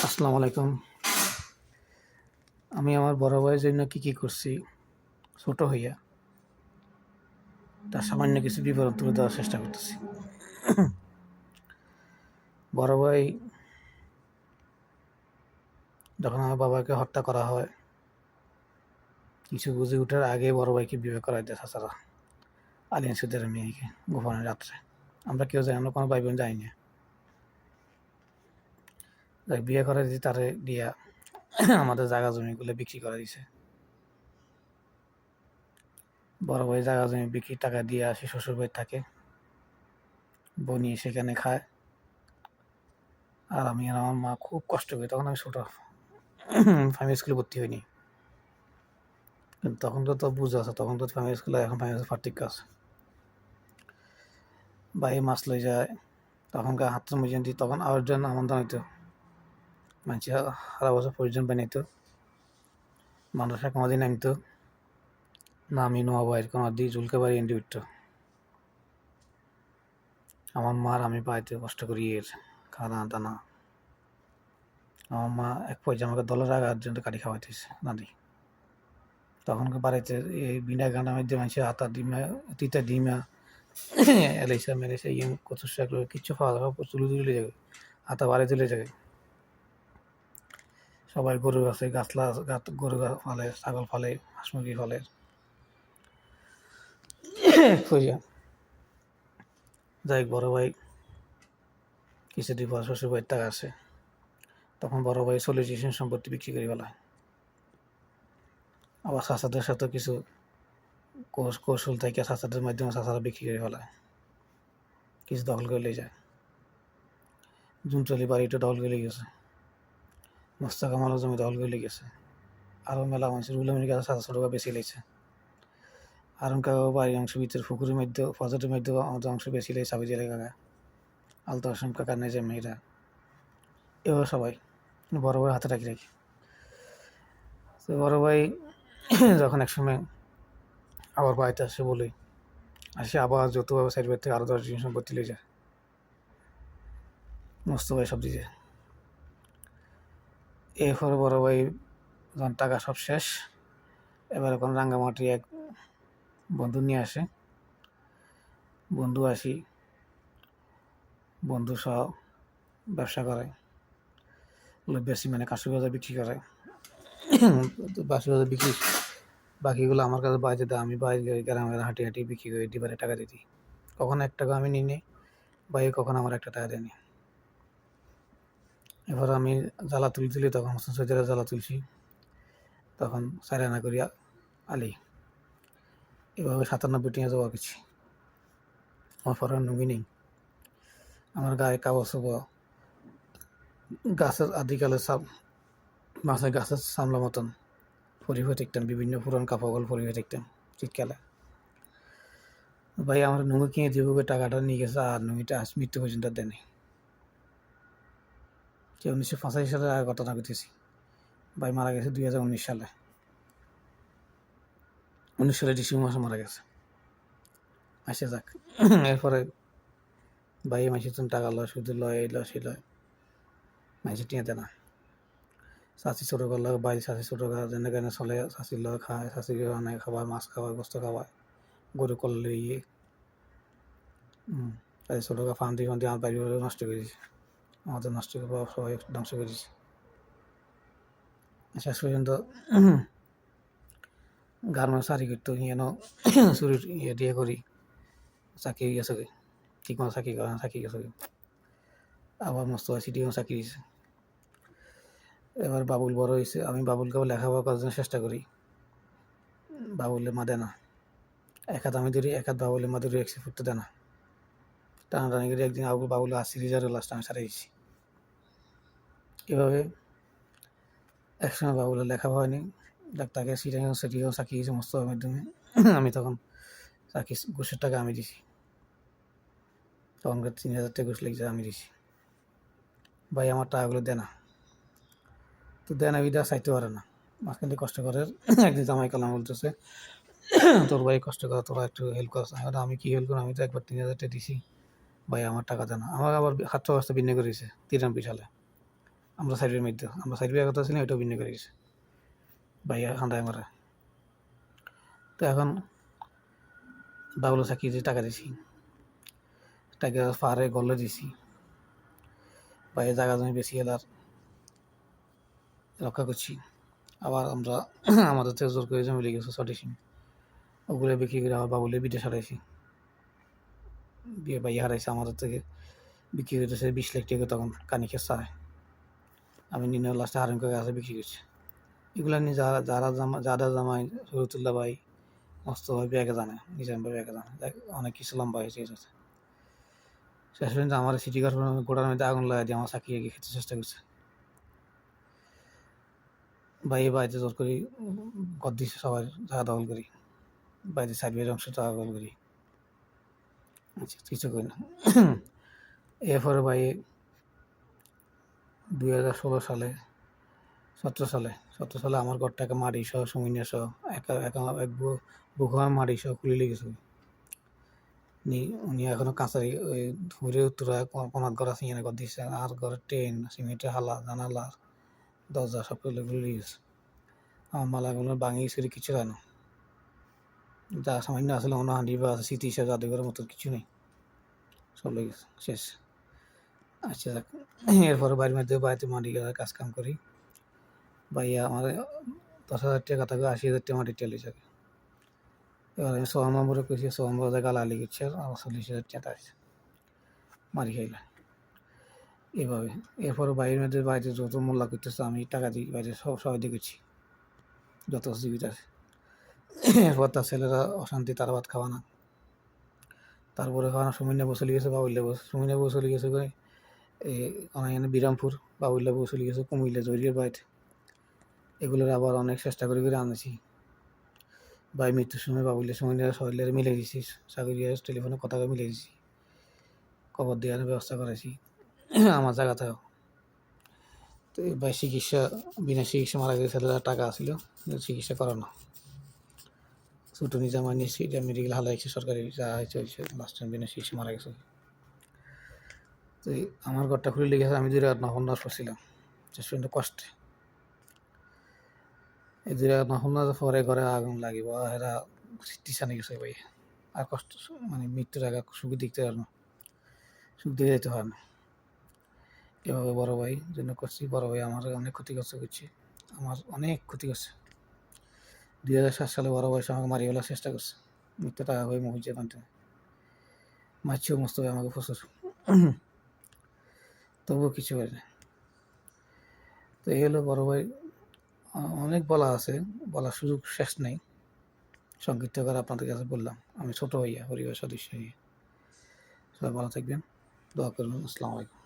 আসসালামু আলাইকুম। আমি আমার বড় ভাইয়ের জন্য কী করছি ছোট হইয়া তার সামান্য কিছু বিবরণ তুলে দেওয়ার চেষ্টা করতেছি। বড় ভাই যখন আমার বাবাকে হত্যা করা হয়, কিছু বুঝে ওঠার আগে বড় ভাইকে বিয়ে করাই দেয় চাচারা, আলিয়ান সুদের মেয়েকে গোপনে রাত্রে। আমরা কেউ জানি, আমরা কোনো ভাই বোন যাই না। বিয়ে করে দিয়েছি তারে দিয়া আমাদের জায়গা জমিগুলো বিক্রি করে দিছে। বড় ভাই জায়গা জমি বিক্রি টাকা দিয়ে আসি, শ্বশুর বাড়ি থাকে, বনিয়ে সেখানে খায়। আর আমি আর আমার মা খুব কষ্ট করি। তখন আমি ছোট, প্রাইমারি স্কুলে ভর্তি হইনি, কিন্তু তখন তো বুঝে আছে, তখন তো প্রাইমারি স্কুলে, এখন প্রাইমারি পার্থক্য আছে। ভাই মাছ লই যায়, তখনকার হাতের মুজন দিই, তখন আরেকজন আমন্ত্রণ হইতো, মানুষ সারা বছর পরিজন বানাইতো, মানুষ এক মাঝে নামতো, নামি নোয়া বাইর কোনো দিয়ে চুলকে বাড়ি এনে উঠতো। আমার মার আমি পাইতে কষ্ট করি এর খানা দানা। আমার মা এক পর্যায়ে আমাকে দলের আগার জন্য কাটি খাওয়াইতেছে নাদি। তখনকার বাড়িতে এই বিনা গানার মধ্যে মানুষের হাতা ডিমা, তিতা ডিমা, এলাইসা মেলাইসা কত শাক কিচ্ছু খাওয়া দাওয়া তুলে যাবে, হাতা বাড়ি তুলে যাবে। সবাই গরু আছে, গাছলা গরু ফালে, ছাগল ফালে, হাঁস মুরগি ফালে। যাই বড় ভাই কিছুদিন পর শ্বশুর বাড়ির টাকা আসে, তখন বড় ভাই সলিউশন সম্পত্তি বিক্রি করে ফেলায়। আবার চাচাদের সাথে কিছু কৌশল থেকে চাচাদের মাধ্যমে চাচারা বিক্রি করে ফেলায়, কিছু দখল করে নিয়ে যায়। জুনচলি বাড়িটা দখল করে গেছে, মোস্তাক আমারও জমি দখল করে গেছে। আরও মেলা মানুষের উলামির কাছে চাচা ছোটো বেশি লেগেছে। আরম কাকা বাড়ির অংশ ভিতরে পুকুরের মধ্যে, ফজরের মধ্যে আমাদের অংশ বেশি লেগেছে। সাবি জেলে কাকা, আলতো আসম কাকা, নেজে মেয়েরা, এবার সবাই বড় ভাই হাতে রাখি। তো বড় ভাই যখন একসময় আবার বাড়িতে আসে বলে আসে, আবার যৌথভাবে সাইড বাড়ি থেকে আরও 10 জন সম্পত্তি লিয়ে যায়, মস্ত ভাই সব দিয়ে। এরপরে বড় ভাই যখন টাকা সব শেষ, এবার এখন রাঙ্গামাটি এক বন্ধু নিয়ে আসে। বন্ধু সহ ব্যবসা করে, বেশি মানে কাশু বাজার বিক্রি করে। বাসি বাজার বিক্রি, বাকিগুলো আমার কাছে বাইরে দেয়, আমি বাইরে গ্রামে হাঁটি বিক্রি করে ডিবারে টাকা দিই। কখনো 1 টাকা আমি নিই নি, বাইরে কখনো আমার 1 টাকা দেয়নি। এবার আমি জ্বালা তুলি, তখন হোসেন সৈদারা জ্বালা তুলছি, তখন 4 আনা করিয়া আলি। এভাবে 97 টিয়া জবা গেছি। আমার পরে নুঙ্গি নেই, আমার গায়ে কাগজ গাছের আদিকালে মাছের গাছের সামলা মতন পরিবেশ দেখতাম, বিভিন্ন পুরান কাপড় পরিবেশ দেখতাম শীতকালে। ভাই আমার নুঙ্গি কিনে দিব, টাকাটা নিয়ে গেছে, আর নুঙ্গিটা আজ মৃত্যু পর্যন্ত দেয়নি। 1985 সালে ঘটনা ঘটেছি। ভাই মারা গেছে 2019 সালে, 19 সালে ডিসেম্বর মাসে মারা গেছে। আসে যাক, এরপরে ভাই মাসির টাকা লয়, শুধু লয়, এই লয়, সে লয়, মাসি টিয়া দেয় না। চাষি ছোটো করলে বাইরে চাষি ছোটো করা যেন কেন চলে, চাষির লয় খায়, চাষিকে অনেক খাওয়ায়, মাছ খাওয়ায়, গোস্ত খাওয়ায়, গরু করলে চাষি ছোটো ফান্দি আমার বাড়ি নষ্ট করেছি, আমাদের নষ্ট করে সবাই ধ্বংস করেছি। শেষ পর্যন্ত গার্মেন্টস চাকরি করতো, চুরি দিয়ে করি চাকরি গেছে, ঠিক মতো চাকরি করে না, চাকরি গেছে। আবার মস্ত সিটিও চাকরি দিয়েছে। এবার বাবুল বড় হয়েছে, আমি বাবুলকেও লেখাপড়া করার জন্য চেষ্টা করি, বাবুলের মা দেয় না। এক হাত আমি ধরি, এক হাত বাবুলের মা ধরি, একসে ফুটতে দেয় না। টানাটানি করে একদিন বাবুল 80 রিজার্ভ লাস্ট আমি ছাড়াই দিয়েছি। এভাবে একসময় বাবুলের লেখাপড়া হয়নি, তাকে সেটিও চাকরি দিয়েছে মোস্তফার মাধ্যমে। আমি তখন চাকরি ঘুষের টাকা আমি দিছি, তখনকার 3000 টাকা ঘুষ লেগেছে, আমি দিছি। ভাই আমার টাকাগুলো দেয় না, তো দেয় না বিদা চাইতে পারে না, মাঝখানে কষ্ট করে। একদিন জামাই কালাম বলতেছে, তোর ভাই কষ্ট করে, তোরা একটু হেল্প কর। আমি কি হেল্প করো, আমি তো একবার 3000 টাকা দিছি, ভাই আমার টাকা দেয় না। আমার আবার ছাত্র অবস্থা বিনিয়োগ করেছে 93 সালে, আমরা সাইডের মধ্যে আমরা সাইড বিয়ে কথা ছিলাম, এটাও ভিন্ন করে গেছে ভাইয়া খান্দায় মারা। তো এখন বাবুল চাকরি যে টাকা দিছি, টাকা পাহাড়ে গলে দিছি, ভাইয়া জায়গা জমি বেশি এলার রক্ষা করছি। আবার আমরা আমাদের থেকে জোর করে জমি লেগে গেছে ছটি সিং, ওগুলো বিক্রি করে আবার বাবুলে বিদেশ হারাইছি, বিয়ে ভাইয়া হারাইছে আমাদের থেকে, বিক্রি করতেছে 20 লাখ টাকা, তখন কানিকে চায়। আমি নিয়ে লাস্টে হারুনকে কাছে বিক্রি করছি। এগুলো নিয়ে যারা জামাই শরীরতুল্লাহ ভাই মস্ত ভাই ব্যাগে জানে, নিজাম ভাই ব্যাগে জানে, অনেক কিছু লম্বা হয়েছে। শেষ পর্যন্ত আমার সিটি কর্পোরেশন গোড়ার মধ্যে আগুন লাগাই দিয়ে আমার চাকরি খেতে চেষ্টা করছে। ভাই বাড়িতে জোর করি গদ দিচ্ছে, সবাই জায়গা দখল করি, বাড়িতে সাইড বাইরের অংশ জায়গা দখল করি, কিছু করি না। এরপরে ভাই 2016 সালে 17 সালে আমার ঘরটাকে মাটি সহ সুমিনিয়া সহ এক বুঘা মাটি সহ খুলে লেগেছে। উনি এখনো কাঁচারি ওই ধরে উত্তরা কোনার ঘর আছে, এনে ঘর দিচ্ছে, আর ঘরের ট্রেন সিমেন্টের হালা জানালা দরজা সব খুলে গেছে। আমার মালাগুলো ভাঙি গেছে, কিছু হয় না, যা সামান্য আসলে অন্য হাঁড়ি বা আছে স্মৃতি হিসাবে জাদুঘরের মতো কিছু নেই, সব লেগে গেছে শেষ। আচ্ছা, এরপরে বাড়িতে মাটি কাজ কাম করি। ভাইয়া আমার 10,000 টাকা থাকবে, 80,000 টাকা মাটির টেলে যাবে। এবার আমি 6 নম্বরে কইছি, 6 নম্বরে গালালি করছে, আর আমার 40,000 টাকা আছে মারি খাইলে এভাবে। এরপরে বাড়িতে যত মোল্লা করতেছে আমি টাকা দিই, বাইরে সবাই দিয়ে করছি যত জীবিত আছে। এরপর তার ছেলেরা অশান্তি, তার ভাত খাওয়া না, তারপরে খাওয়া না। সুমিনা বউ চলে গেছে, সুমিনা বউ চলে গেছে এখানে বিরামপুর, বাবুল্লা বউ চলে গেছে কুমিল্লা জরিয়ার বাড়িতে। এগুলোর আবার অনেক চেষ্টা করে আনেছি। ভাই মৃত্যুর সময় বাবুল্লা সুমিনা শরীরের মিলে দিছি, সাগরিয়ার টেলিফোনে কথা মিলে দিছি, কবর দেওয়ার ব্যবস্থা করেছি আমার জায়গাতেও। তো ভাই বিনা চিকিৎসা মারা গেছে, ছেলেরা টাকা আসছিল চিকিৎসা করানো, ছোটো নিজামা নিয়েছি, মেডিকেল হালাইছে সরকারি, যা হয়েছে হয়েছে, লাস্ট টাইম বিনা চিকিৎসা মারা গেছে। তো আমার ঘরটা খুলে লেগেছে, আমি 2 রাত নফন্দাস করছিলাম শেষ পর্যন্ত কষ্টে। এই 2 রাত নফন্দাস পরে ঘরে আগুন লাগিব, এরা টিসানে গেছে ভাই, আর কষ্ট মানে মৃত্যুর আগে সুখ দেখতে পার না, সুখ দিয়ে যেতে হয় না। এভাবে বড় ভাই জন্য করছি, বড় ভাই আমার অনেক ক্ষতিগ্রস্ত করছে, আমার অনেক ক্ষতি করছে। 2007 সালে বড় বয়সে আমাকে মারিয়ে ফেলার চেষ্টা করছে, মিথ্যা টাকা হয়ে মহিষের মাধ্যমে মারছেও মস্ত ভাই আমাকে প্রচুর, তবুও কিছু হয় না। তো এই হলো বড় ভাই, অনেক বলা আছে, বলার সুযোগ শেষ নেই, সংক্ষিপ্ত করে আপনাদের কাছে বললাম। আমি ছোট হইয়া পরিবার সদস্য হইয়া। সবাই ভালো থাকবেন, দোয়া করবেন। আসসালামু আলাইকুম।